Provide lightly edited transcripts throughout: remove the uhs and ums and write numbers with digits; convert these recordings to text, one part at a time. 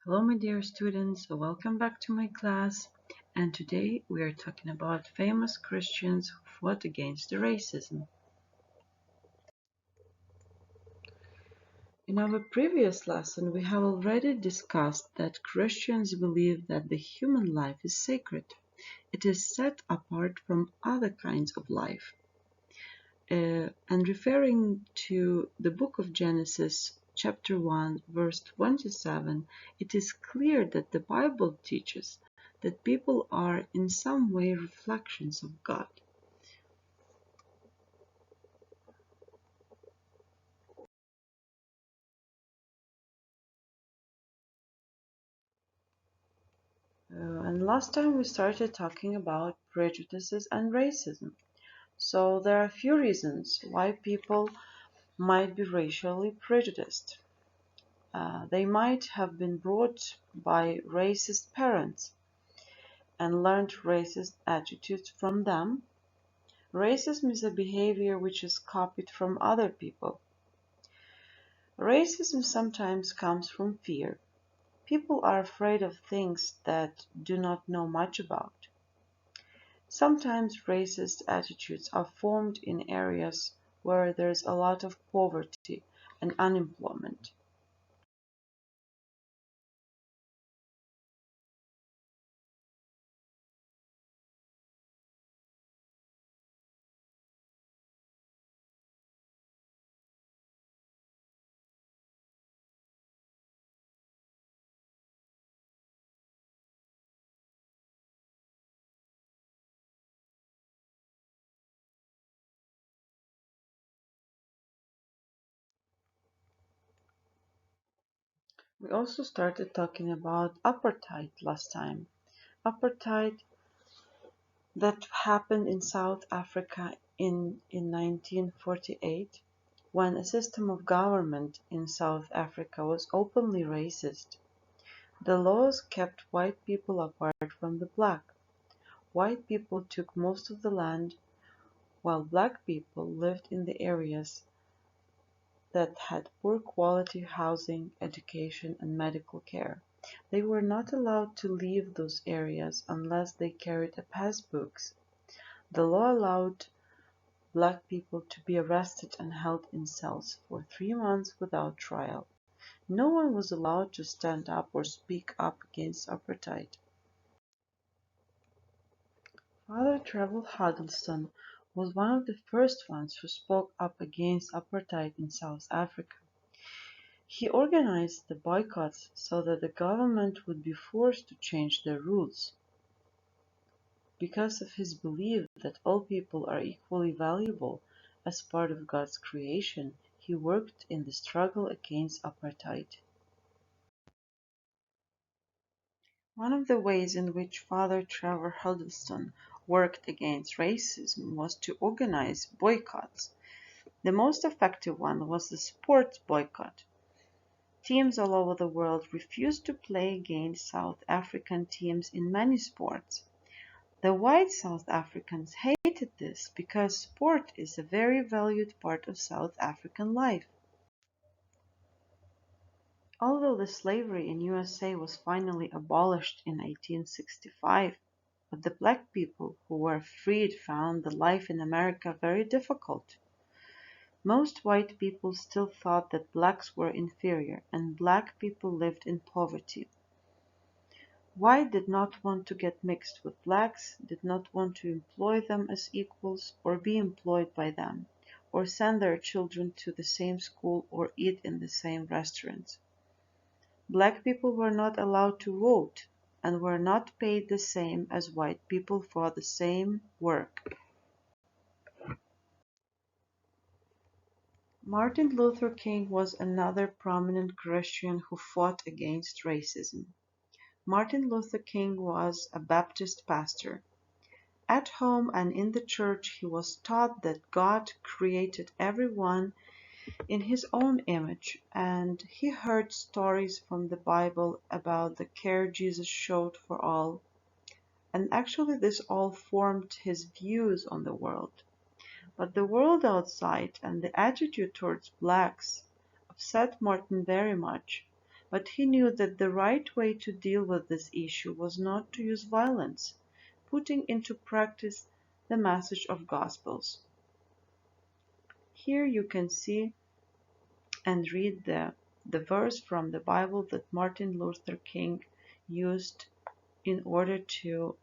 Hello, my dear students. Welcome back to my class. And today we are talking about famous Christians who fought against the racism. In our previous lesson, we have already discussed that Christians believe that the human life is sacred. It is set apart from other kinds of life. And referring to the book of Genesis, chapter 1, verse 27, it is clear that the Bible teaches that people are in some way reflections of God. And last time we started talking about prejudices and racism. So there are a few reasons why people might be racially prejudiced. They might have been brought by racist parents and learned racist attitudes from them. Racism is a behavior which is copied from other people. Racism sometimes comes from fear. People are afraid of things that do not know much about. Sometimes racist attitudes are formed in areas where there's a lot of poverty and unemployment. We also started talking about apartheid last time. Apartheid that happened in South Africa in 1948 when a system of government in South Africa was openly racist. The laws kept white people apart from the black. White people took most of the land, while black people lived in the areas that had poor quality housing, education, and medical care. They were not allowed to leave those areas unless they carried a passbooks. The law allowed black people to be arrested and held in cells for 3 months without trial. No one was allowed to stand up or speak up against apartheid. Father Trevor Huddleston was one of the first ones who spoke up against apartheid in South Africa. He organized the boycotts so that the government would be forced to change their rules. Because of his belief that all people are equally valuable as part of God's creation, he worked in the struggle against apartheid. One of the ways in which Father Trevor Huddleston worked against racism was to organize boycotts. The most effective one was the sports boycott. Teams all over the world refused to play against South African teams in many sports. The white South Africans hated this because sport is a very valued part of South African life. Although the slavery in USA was finally abolished in 1865, but the black people who were freed found the life in America very difficult. Most white people still thought that blacks were inferior and black people lived in poverty. White did not want to get mixed with blacks, did not want to employ them as equals or be employed by them, or send their children to the same school or eat in the same restaurants. Black people were not allowed to vote and were not paid the same as white people for the same work. Martin Luther King was another prominent Christian who fought against racism. Martin Luther King was a Baptist pastor. At home and in the church he was taught that God created everyone in his own image, and he heard stories from the Bible about the care Jesus showed for all. And actually this all formed his views on the world. But the world outside and the attitude towards blacks upset Martin very much. But he knew that the right way to deal with this issue was not to use violence, putting into practice the message of Gospels. Here you can see and read the verse from the Bible that Martin Luther King used in order to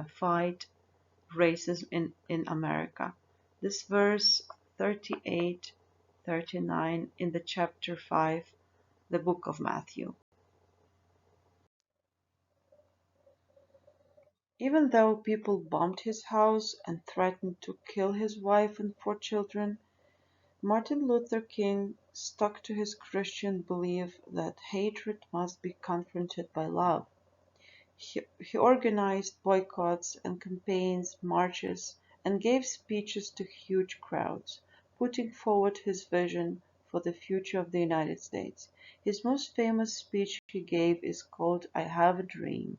fight racism in America. This verse 38, 39 in the chapter 5, the book of Matthew. Even though people bombed his house and threatened to kill his wife and 4 children, Martin Luther King stuck to his Christian belief that hatred must be confronted by love. He organized boycotts and campaigns, marches, and gave speeches to huge crowds, putting forward his vision for the future of the United States. His most famous speech he gave is called "I Have a Dream."